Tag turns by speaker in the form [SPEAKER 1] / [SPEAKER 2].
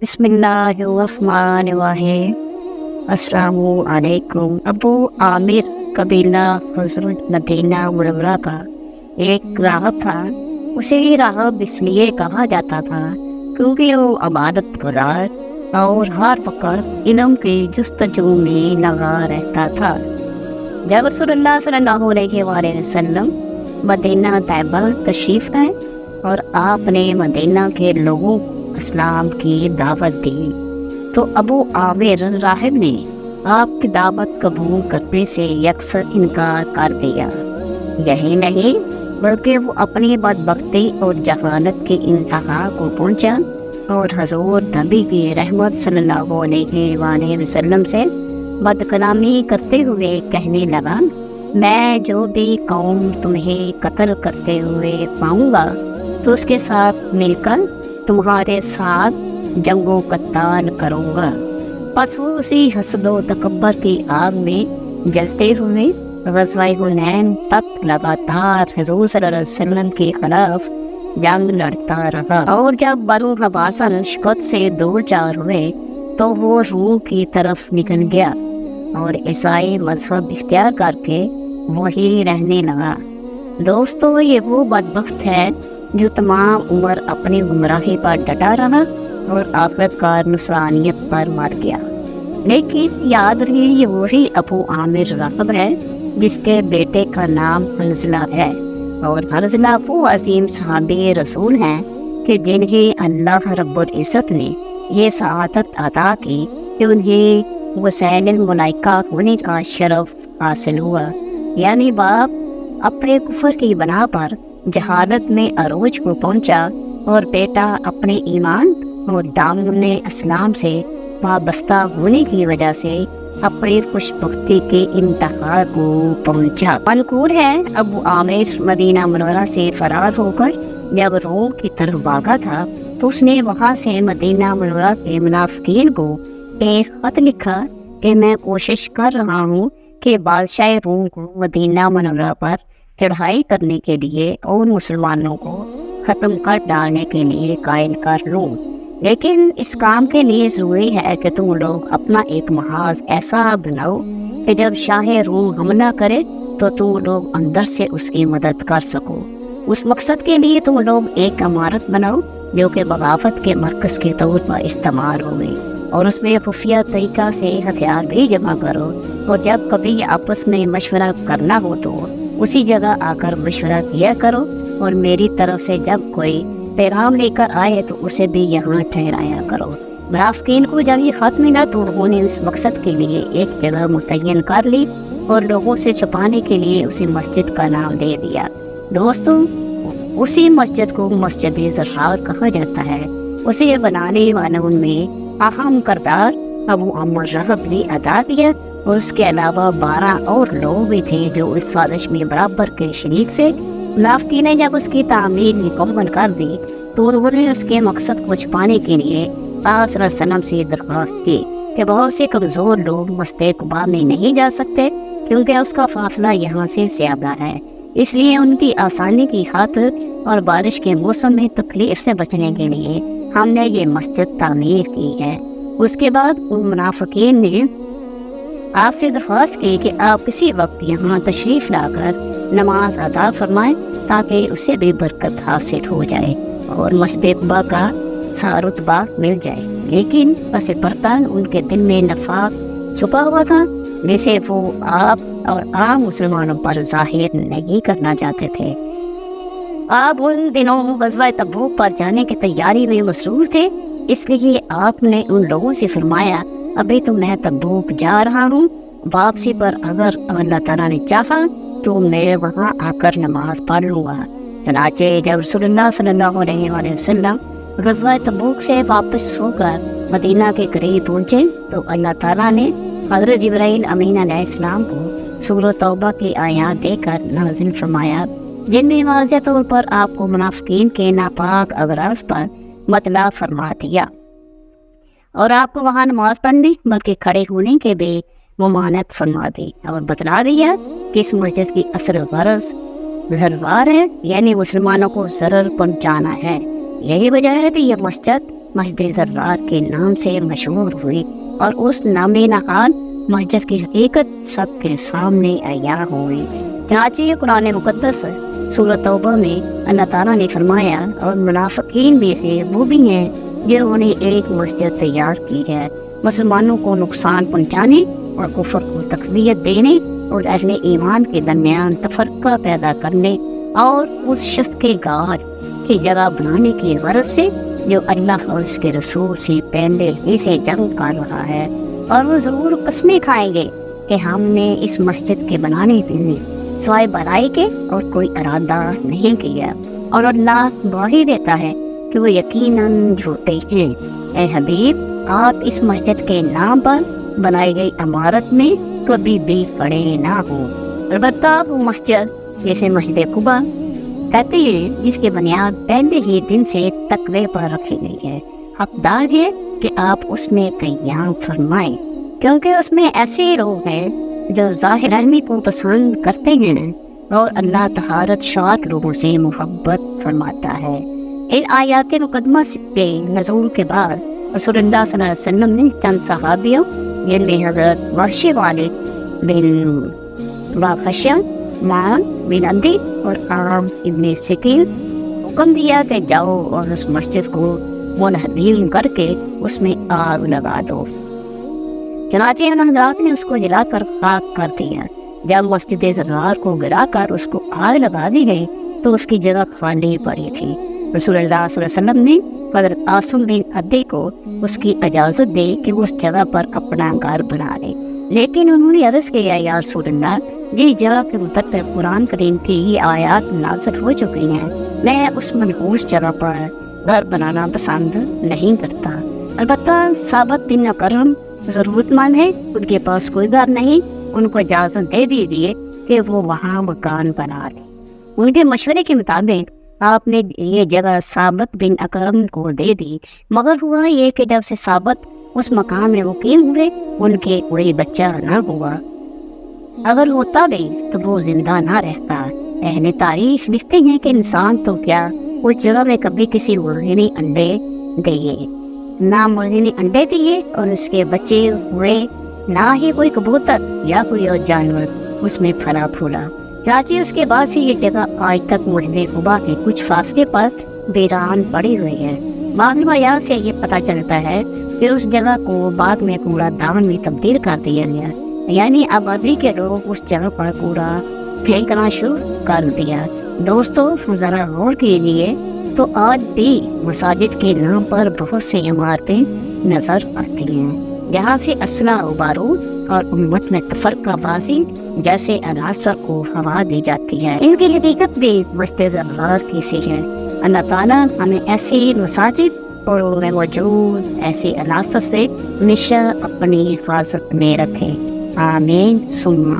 [SPEAKER 1] बिस्मिल्लाहिर्रहमानिर्रहीम। अस्सलामुअलैकुम। अबू आमिर कबीला हज़रत मदीना मुनव्वरा का एक राहब था। उसे राहब इसलिए कहा जाता था क्योंकि वो इबादत गुज़ार और हर वक्त इल्म की जुस्तजू में लगा रहता था। जब रसूलुल्लाह सल्लल्लाहु अलैहि वसल्लम मदीना तैयबा तशरीफ़ लाए और आपने मदीना के लोगों को इस्लाम की दावत दी तो अबू आमिर राहिब ने आपकी दावत कबूल करने से यकसर इनकार कर दिया। यही नहीं बल्कि वो अपनी बदबख्ती और जहालत की इंतहा को पहुंचा और हजूर नबी की रहमत सल्लल्लाहु अलैहि वसल्लम से बदकलामी करते हुए कहने लगा, मैं जो भी कौम तुम्हें कत्ल करते हुए पाऊंगा तो उसके साथ मिलकर तुम्हारे साथ जंगो कत्ताल करूँगा। बस वो उसी हसदो तकब्बर की आग में जलते हुए ग़ज़वा-ए हुनैन तक लगातार हुज़ूर सल्लल्लाहु अलैहि वसल्लम के खिलाफ जंग लड़ता रहा और जब बनु नवासा शिकत से दो चार हुए तो वो रूम की तरफ निकल गया और ईसाई मजहब इख्तियार करके वही रहने लगा। दोस्तों, ये वो बदबख्त है जो तमाम उम्र अपनी गुमराही पर डटा रहा और आखिरकार नुसरानियत पर मर गया। लेकिन याद रहे, ये वही अबू आमिर राहिब है जिसके बेटे का नाम हंज़ला है और हंज़ला वो अजीम सहाबी रसूल हैं कि जिन्हें अल्लाह रब्बुल इज़्ज़त ने ये सआदत अता की कि उन्हें वसैनुल मलाइका होने का शरफ हासिल हुआ। यानी बाप अपने कुफर की बना पर जहालत में अरोज को पहुंचा और बेटा अपने ईमान और दामन इस्लाम से वाबस्ता होने की वजह से अपनी खुशबख्ती के इंतहा को पहुंचा। मनकूल है, अबू आमिर मदीना मुनव्वरा से फरार होकर जब रोम की तरफ भागा था तो उसने वहां से मदीना मुनव्वरा के मुनाफिकीन को एक खत लिखा कि मैं कोशिश कर रहा हूँ कि बादशाह रोम को मदीना मुनव्वरा पर चढ़ाई करने के लिए और मुसलमानों को ख़त्म कर डालने के लिए कायल कर लूँ, लेकिन इस काम के लिए ज़रूरी है कि तुम लोग अपना एक महाज ऐसा बनाओ कि जब शाह रोम हमला करे तो तुम लोग अंदर से उसकी मदद कर सको। उस मकसद के लिए तुम लोग एक इमारत बनाओ जो कि बगावत के मरकज़ के तौर पर इस्तेमाल होगी और उसमें खुफिया तरीक़ा से हथियार भी जमा करो और जब कभी आपस में मशवरा करना हो तो उसी जगह आकर मशवरा किया करो और मेरी तरफ से जब कोई पैगाम लेकर आए तो उसे भी यहाँ ठहराया करो। मुनाफिकीन को जब ये खत मिला तो उन्होंने उस मकसद के लिए एक जगह मुतय्यन कर ली और लोगों से छुपाने के लिए उसी मस्जिद का नाम दे दिया। दोस्तों, उसी मस्जिद को मस्जिद-ए-ज़रार कहा जाता है। उसे बनाने वालों में अहम किरदार अबू आमिर राहिब ने अदा किया और उसके अलावा 12 और लोग भी थे जो इस साजिश में बराबर के शरीक थे। मुनाफिकीन ने जब उसकी तामीर मुकम्मल कर दी तो उन्होंने उसके मकसद को छुपाने के लिए आप सल्लल्लाहु अलैहि वसल्लम से दरख्वास्त की कि बहुत से कमज़ोर लोग मस्जिद कुबा में नहीं जा सकते क्योंकि उसका फासला यहाँ से ज़्यादा है, इसलिए उनकी आसानी की खातिर और बारिश के मौसम में तकलीफ से बचने के लिए हमने ये मस्जिद तामीर की है। उसके बाद उन मुनाफिकीन ने आपसे दरख्वास्त की कि आप किसी वक्त यहाँ तशरीफ़ लाकर नमाज अदा फरमाएं ताकि उसे भी बरकत हासिल हो जाए और मस्जिद कुबा का सा रुतबा मिल जाए। लेकिन बस बर्तन उनके दिल में नफाक छुपा हुआ था जिसे वो आप और आम मुसलमानों पर जाहिर नहीं करना चाहते थे। आप उन दिनों ग़ज़वा तबूक पर जाने की तैयारी में मसरूफ़ थे, इसलिए आपने उन लोगों से फरमाया, अभी तो मैं तबूक जा रहा हूँ, वापसी पर अगर अल्लाह ताला ने चाहा तो मैं वहाँ आकर नमाज पढ़ लूँगा। चनाचे जब रसूलुल्लाह सल्लल्लाहु अलैहि वसल्लम ग़ज़वा तबूक से वापस होकर मदीना के करीब पहुँचे तो अल्लाह ताला ने हज़रत जिब्राईल अमीन अलैहिस्सलाम को सूरह तौबा की आयत देकर नाज़िल फरमाया, जिनमें वाज़ेह तौर पर आपको मुनाफिकीन के नापाक अगराज़ पर मतला फरमा दिया और आपको वहाँ नमाज पढ़ने बल्कि खड़े होने के भी ममानत फरमा दी और बतला दिया कि इस मस्जिद की असल गरज घरवार है, यानी मुसलमानों को ज़रर पहुँचाना है। यही वजह है कि यह मस्जिद مسجد زرار کے نام سے مشہور ہوئی اور اس نام نہاد مسجد کی حقیقت سب کے سامنے عیاں ہوئی۔ چنانچہ قرآن مقدس سورۃ توبہ میں اللہ تعالیٰ نے فرمایا، اور منافقین میں سے وہ بھی ہیں جنہوں نے ایک مسجد تیار کی ہے مسلمانوں کو نقصان پہنچانے اور کفر کو تقویت دینے اور اہل ایمان کے درمیان تفرقہ پیدا کرنے اور اس شخص کے گھر کی جگہ بنانے کی غرض سے جو اللہ اور اس کے رسول سے پہلے ہی سے جنگ کر رہا ہے، اور وہ ضرور قسمیں کھائیں گے کہ ہم نے اس مسجد کے بنانے کے لیے سوائے برائی کے اور کوئی ارادہ نہیں کیا، اور اللہ گواہی دیتا ہے کہ وہ یقیناً جھوٹے ہیں۔ اے حبیب، آپ اس مسجد کے نام پر بنائی گئی عمارت میں کبھی بھی کھڑے نہ ہو، البتہ وہ مسجد جیسے مسجد قباء کہتے ہیں جس کی بنیاد پہلے ہی دن سے تقوی پر رکھی گئی ہے، حقدار ہے کہ آپ اس میں قیام فرمائیں، کیونکہ اس میں ایسے لوگ ہیں جو ظاہر علمی کو پسند کرتے ہیں اور اللہ طہارت شاد لوگوں سے محبت فرماتا ہے۔ ان آیات مقدمہ کے نزول کے بعد رسول اللہ صلی اللہ علیہ وسلم نے چند صحابیوں یعنی حضرت وحش والد بن واخشہ، معاذ بن عدی اور عام ابن سکین حکم دیا کہ جاؤ اور اس مسجد کو منہدم کر کے اس میں آگ لگا دو۔ چنانچہ ان حضرات نے اس کو جلا کر خاک کر دیا۔ جب مسجد زرار کو گرا کر اس کو آگ لگا دی گئی تو اس کی جگہ خالی پڑی تھی۔ رسول اللہ صلی اللہ علیہ وسلم نے حضرت عاصم بن عدی کو اس کی اجازت دی کہ وہ اس جگہ پر اپنا گھر بنا لے، لیکن انہوں نے عرض کیا، یا رسول اللہ، جس جگہ کے متعلق قرآن کریم کی یہ آیات نازل ہو چکی ہیں، میں اس منحوس جگہ پر گھر بنانا پسند نہیں کرتا۔ البتہ ثابت بن اکرم ضرورت مند ہے، ان کے پاس کوئی گھر نہیں، ان کو اجازت دے دیجیے کہ وہ وہاں مکان بنا لیں۔ ان کے مشورے کے مطابق آپ نے یہ جگہ ثابت بن اکرم کو دے دی، مگر ہوا یہ کہ جب سے ثابت اس مقام میں مقیم ہوئے ان کے کوئی بچہ نہ ہوا، اگر ہوتا بھی تو وہ زندہ نہ رہتا۔ اہل تاریخ لکھتے ہیں کہ انسان تو کیا اس جگہ میں کبھی کسی مرغی نے انڈے دیے، نہ مرغی نے انڈے دیے اور اس کے بچے ہوئے، نہ ہی کوئی کبوتر یا کوئی اور جانور اس میں پھلا پھولا۔ چنانچہ اس کے بعد سے یہ جگہ آج تک مسجد قباء کے کچھ فاصلے پر ویران پڑی ہوئی ہے۔ بعض روایات سے یہ پتہ چلتا ہے کہ اس جگہ کو بعد میں کوڑا دان میں تبدیل کر دیا گیا، یعنی آبادی کے لوگ اس جگہ پر کوڑا پھینکنا شروع کر دیا۔ دوستو، ذرا غور کیجیے تو آج بھی مساجد کے نام پر بہت سی عمارتیں نظر آتی ہیں جہاں سے اسلحہ و بارود اور امت میں تفرقہ بازی جیسے عناصر کو ہوا دی جاتی ہے۔ ان کی حقیقت بھی مسجد زرار کی سی ہے۔ اللہ تعالیٰ ہمیں ایسی مساجد اور ان میں موجود ایسے عناصر سے ہمیشہ اپنی حفاظت میں رکھے، آمین ثم